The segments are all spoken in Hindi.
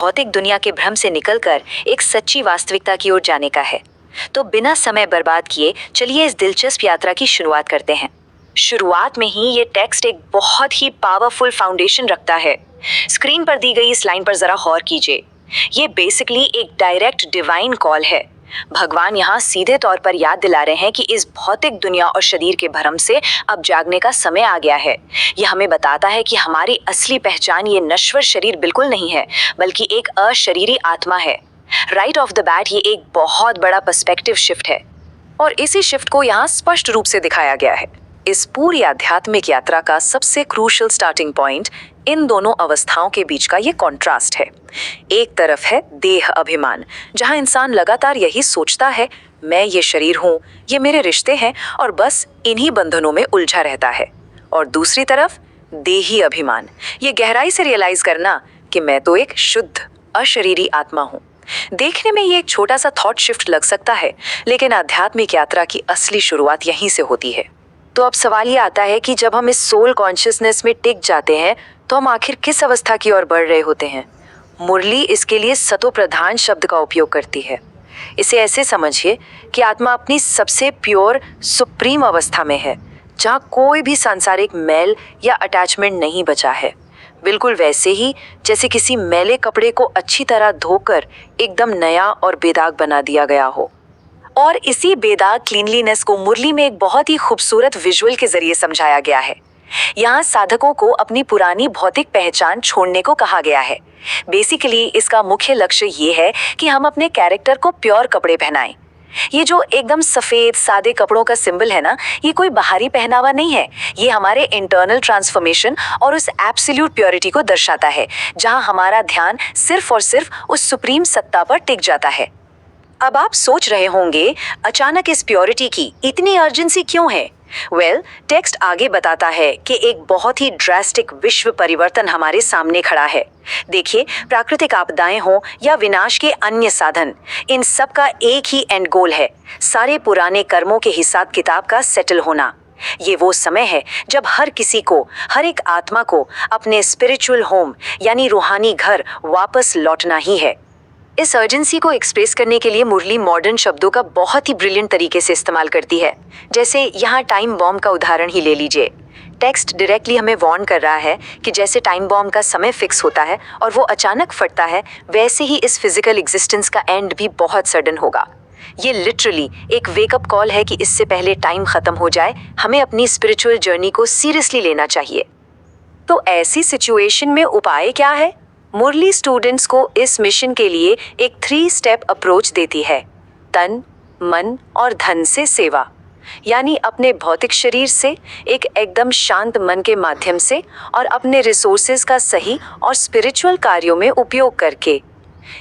भौतिक दुनिया के भ्रम से निकलकर एक सच्ची वास्तविकता की ओर जाने का है। तो बिना समय बर्बाद किए चलिए इस दिलचस्प यात्रा की शुरुआत करते हैं। शुरुआत में ही ये टेक्स्ट एक बहुत ही पावरफुल फाउंडेशन रखता है। स्क्रीन पर दी गई इस लाइन पर जरा गौर कीजिए। ये बेसिकली एक डायरेक्ट डिवाइन कॉल है। भगवान यहाँ सीधे तौर पर याद दिला रहे हैं कि इस भौतिक दुनिया और शरीर के भ्रम से अब जागने का समय आ गया है। यह हमें बताता है कि हमारी असली पहचान ये नश्वर शरीर बिल्कुल नहीं है, बल्कि एक अशरीरी आत्मा है। राइट ऑफ द बैट ये एक बहुत बड़ा पर्सपेक्टिव शिफ्ट है, और इसी शिफ्ट को यहाँ स्पष्ट रूप से दिखाया गया है। इस पूरी आध्यात्मिक यात्रा का सबसे क्रूशियल स्टार्टिंग पॉइंट इन दोनों अवस्थाओं के बीच का ये कॉन्ट्रास्ट है। एक तरफ है देह अभिमान, जहां इंसान लगातार यही सोचता है, मैं ये शरीर हूँ, ये मेरे रिश्ते हैं, और बस इन्हीं बंधनों में उलझा रहता है। और दूसरी तरफ देही अभिमान, ये गहराई से रियलाइज करना कि मैं तो एक शुद्ध अशरीरी आत्मा हूँ। देखने में ये एक छोटा सा थॉट शिफ्ट लग सकता है, लेकिन आध्यात्मिक यात्रा की असली शुरुआत यहीं से होती है। तो अब सवाल ये आता है कि जब हम इस सोल कॉन्शियसनेस में टिक जाते हैं तो हम आखिर किस अवस्था की ओर बढ़ रहे होते हैं। मुरली इसके लिए सतो प्रधान शब्द का उपयोग करती है। इसे ऐसे समझिए कि आत्मा अपनी सबसे प्योर सुप्रीम अवस्था में है, जहाँ कोई भी सांसारिक मैल या अटैचमेंट नहीं बचा है। बिल्कुल वैसे ही जैसे किसी मैले कपड़े को अच्छी तरह धोकर एकदम नया और बेदाग बना दिया गया हो। और इसी बेदाग क्लीनलीनेस को मुरली में एक बहुत ही खूबसूरत विजुअल के जरिए समझाया गया है। यहाँ साधकों को अपनी पुरानी भौतिक पहचान छोड़ने को कहा गया है। बेसिकली इसका मुख्य लक्ष्य ये है कि हम अपने कैरेक्टर को प्योर कपड़े पहनाएं। ये जो एकदम सफेद सादे कपड़ों का सिंबल है ना, ये कोई बाहरी पहनावा नहीं है। ये हमारे इंटरनल ट्रांसफॉर्मेशन और उस एब्सोल्यूट प्योरिटी को दर्शाता है, जहाँ हमारा ध्यान सिर्फ और सिर्फ उस सुप्रीम सत्ता पर टिक जाता है। अब आप सोच रहे होंगे, अचानक इस प्योरिटी की इतनी अर्जेंसी क्यों है? टेक्स्ट आगे बताता है कि एक बहुत ही ड्रास्टिक विश्व परिवर्तन हमारे सामने खड़ा है। देखिए, प्राकृतिक आपदाएं हों या विनाश के अन्य साधन, इन सब का एक ही एंड गोल है, सारे पुराने कर्मों के हिसाब किताब का सेटल होना। ये वो समय है जब हर किसी को, हर एक आत्मा को अपने स्पिरिचुअल होम यानी रूहानी घर वापस लौटना ही है। इस अर्जेंसी को एक्सप्रेस करने के लिए मुरली मॉडर्न शब्दों का बहुत ही ब्रिलियंट तरीके से इस्तेमाल करती है। जैसे यहाँ टाइम बॉम्ब का उदाहरण ही ले लीजिए। टेक्स्ट डायरेक्टली हमें वार्न कर रहा है कि जैसे टाइम बॉम्ब का समय फिक्स होता है और वो अचानक फटता है, वैसे ही इस फिजिकल एग्जिस्टेंस का एंड भी बहुत सडन होगा। ये लिटरली एक वेकअप कॉल है कि इससे पहले टाइम खत्म हो जाए, हमें अपनी स्पिरिचुअल जर्नी को सीरियसली लेना चाहिए। तो ऐसी सिचुएशन में उपाय क्या है? मुरली स्टूडेंट्स को इस मिशन के लिए एक 3 स्टेप अप्रोच देती है। तन, मन और धन से सेवा, यानी अपने भौतिक शरीर से एक एकदम शांत मन के माध्यम से और अपने रिसोर्सेज का सही और स्पिरिचुअल कार्यों में उपयोग करके।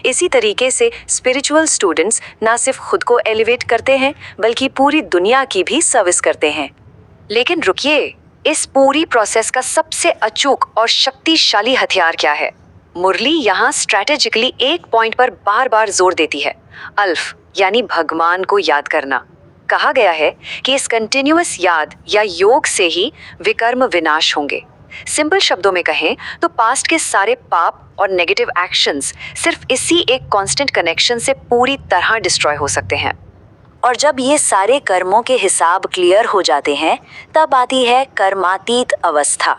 इसी तरीके से स्पिरिचुअल स्टूडेंट्स ना सिर्फ खुद को एलिवेट करते हैं, बल्कि पूरी दुनिया की भी सर्विस करते हैं। लेकिन रुकिए, इस पूरी प्रोसेस का सबसे अचूक और शक्तिशाली हथियार क्या है? मुरली यहाँ स्ट्रैटेजिकली एक पॉइंट पर बार बार जोर देती है, अल्फ यानी भगवान को याद करना। कहा गया है कि इस कंटिन्यूअस याद या योग से ही विकर्म विनाश होंगे। सिंपल शब्दों में कहें तो पास्ट के सारे पाप और नेगेटिव एक्शंस सिर्फ इसी एक कांस्टेंट कनेक्शन से पूरी तरह डिस्ट्रॉय हो सकते हैं। और जब ये सारे कर्मों के हिसाब क्लियर हो जाते हैं, तब आती है कर्मातीत अवस्था।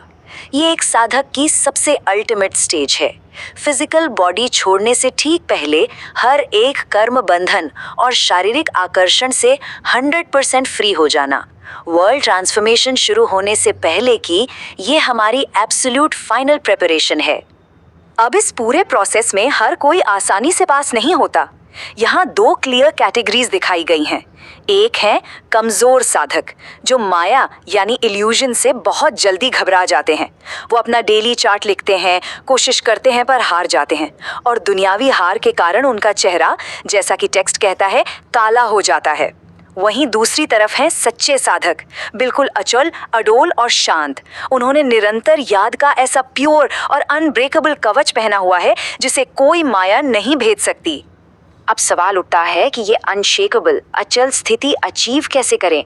ये एक साधक की सबसे अल्टीमेट स्टेज है। फिजिकल बॉडी छोड़ने से ठीक पहले हर एक कर्म बंधन और शारीरिक आकर्षण से 100% फ्री हो जाना। वर्ल्ड ट्रांसफॉर्मेशन शुरू होने से पहले की ये हमारी एब्सोल्यूट फाइनल प्रिपरेशन है। अब इस पूरे प्रोसेस में हर कोई आसानी से पास नहीं होता। यहाँ 2 क्लियर कैटेगरीज दिखाई गई हैं। एक है कमजोर साधक, जो माया यानी इल्यूजन से बहुत जल्दी घबरा जाते हैं। वो अपना डेली चार्ट लिखते हैं, कोशिश करते हैं पर हार जाते हैं, और दुनियावी हार के कारण उनका चेहरा, जैसा कि टेक्स्ट कहता है, काला हो जाता है। वहीं दूसरी तरफ हैं सच्चे साधक, बिल्कुल अचल, अडोल और शांत। उन्होंने निरंतर याद का ऐसा प्योर और अनब्रेकेबल कवच पहना हुआ है जिसे कोई माया नहीं भेद सकती। अब सवाल उठता है कि ये अनशेकेबल अचल स्थिति अचीव कैसे करें?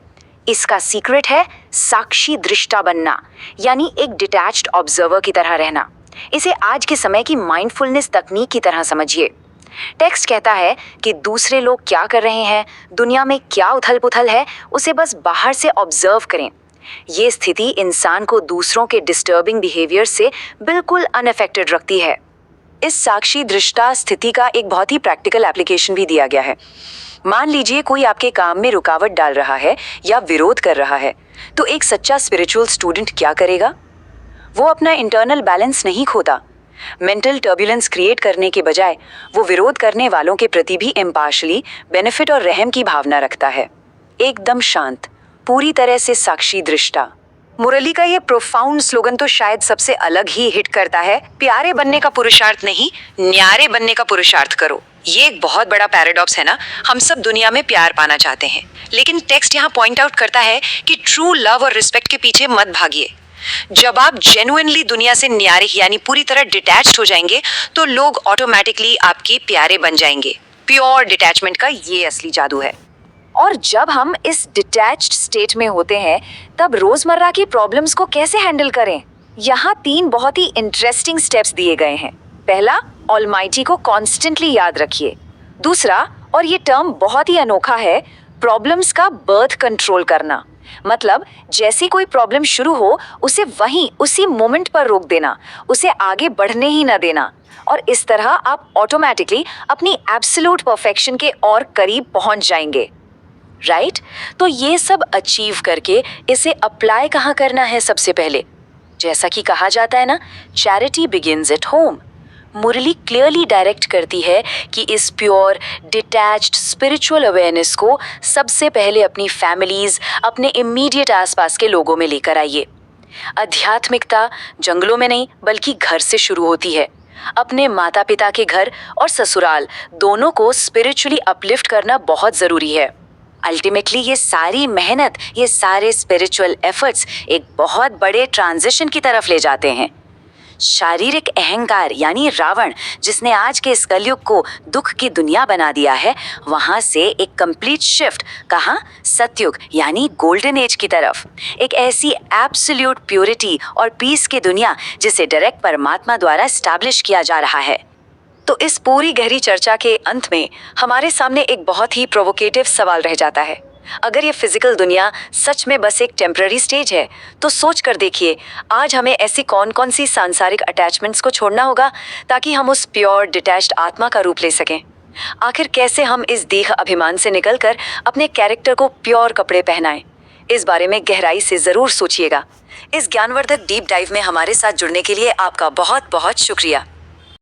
इसका सीक्रेट है साक्षी दृष्टा बनना, यानी एक डिटैच्ड ऑब्जर्वर की तरह रहना। इसे आज के समय की माइंडफुलनेस तकनीक की तरह समझिए। टेक्स्ट कहता है कि दूसरे लोग क्या कर रहे हैं, दुनिया में क्या उथल-पुथल है, उसे बस बाहर से ऑब्जर्व करें। ये स्थिति इंसान को दूसरों के डिस्टर्बिंग बिहेवियर से बिल्कुल अनअफेक्टेड रखती है। इस साक्षी दृष्टा स्थिति का एक बहुत ही प्रैक्टिकल एप्लीकेशन भी दिया गया है। मान लीजिए कोई आपके काम में रुकावट डाल रहा है या विरोध कर रहा है, तो एक सच्चा स्पिरिचुअल स्टूडेंट क्या करेगा? वो अपना इंटरनल बैलेंस नहीं खोता। मेंटल टर्बुलेंस क्रिएट करने के बजाय वो विरोध करने वालों के प्रति भी इम्पार्शली बेनिफिट और रहम की भावना रखता है। एकदम शांत, पूरी तरह से साक्षी दृष्टा। मुरली का ये प्रोफाउंड स्लोगन तो शायद सबसे अलग ही हिट करता है, प्यारे बनने का पुरुषार्थ नहीं, न्यारे बनने का पुरुषार्थ करो। ये एक बहुत बड़ा पैराडॉक्स है ना। हम सब दुनिया में प्यार पाना चाहते हैं, लेकिन टेक्स्ट यहाँ पॉइंट आउट करता है कि ट्रू लव और रिस्पेक्ट के पीछे मत भागिए। जब आप जेन्युइनली दुनिया से न्यारे यानी पूरी तरह डिटैच्ड हो जाएंगे, तो लोग ऑटोमेटिकली आपके प्यारे बन जाएंगे। प्योर डिटैचमेंट का ये असली जादू है। और जब हम इस डिटैच्ड स्टेट में होते हैं, तब रोजमर्रा की प्रॉब्लम्स को कैसे हैंडल करें? यहाँ 3 बहुत ही इंटरेस्टिंग स्टेप्स दिए गए हैं। पहला, ऑलमाइटी को कॉन्स्टेंटली याद रखिए। दूसरा, और ये टर्म बहुत ही अनोखा है, प्रॉब्लम्स का बर्थ कंट्रोल करना। मतलब जैसी कोई प्रॉब्लम शुरू हो, उसे वहीं उसी मोमेंट पर रोक देना, उसे आगे बढ़ने ही न देना। और इस तरह आप ऑटोमेटिकली अपनी एब्सोल्यूट परफेक्शन के और करीब पहुंच जाएंगे। राइट? तो ये सब अचीव करके इसे अप्लाई कहाँ करना है? सबसे पहले, जैसा कि कहा जाता है ना, charity begins at home. Murli clearly direct करती है कि इस प्योर डिटैच्ड स्पिरिचुअल अवेयरनेस को सबसे पहले अपनी फैमिलीज, अपने इमीडिएट आसपास के लोगों में लेकर आइए। आध्यात्मिकता जंगलों में नहीं, बल्कि घर से शुरू होती है। अपने माता पिता के घर और ससुराल दोनों को स्पिरिचुअली अपलिफ्ट करना बहुत ज़रूरी है। अल्टीमेटली ये सारी मेहनत, ये सारे स्पिरिचुअल एफर्ट्स एक बहुत बड़े ट्रांजिशन की तरफ ले जाते हैं। शारीरिक अहंकार यानी रावण, जिसने आज के इस कलयुग को दुख की दुनिया बना दिया है, वहां से एक कंप्लीट शिफ्ट कहाँ? सतयुग यानी गोल्डन एज की तरफ। एक ऐसी एब्सोल्यूट प्योरिटी और पीस की दुनिया जिसे डायरेक्ट परमात्मा द्वारा एस्टैब्लिश किया जा रहा है। तो इस पूरी गहरी चर्चा के अंत में हमारे सामने एक बहुत ही प्रोवोकेटिव सवाल रह जाता है। अगर ये फिजिकल दुनिया सच में बस एक टेम्पररी स्टेज है, तो सोच कर देखिए आज हमें ऐसी कौन कौन सी सांसारिक अटैचमेंट्स को छोड़ना होगा ताकि हम उस प्योर डिटैच्ड आत्मा का रूप ले सकें। आखिर कैसे हम इस देह अभिमान से निकलकर अपने कैरेक्टर को प्योर कपड़े पहनाएं? इस बारे में गहराई से ज़रूर सोचिएगा। इस ज्ञानवर्धक डीप डाइव में हमारे साथ जुड़ने के लिए आपका बहुत बहुत शुक्रिया।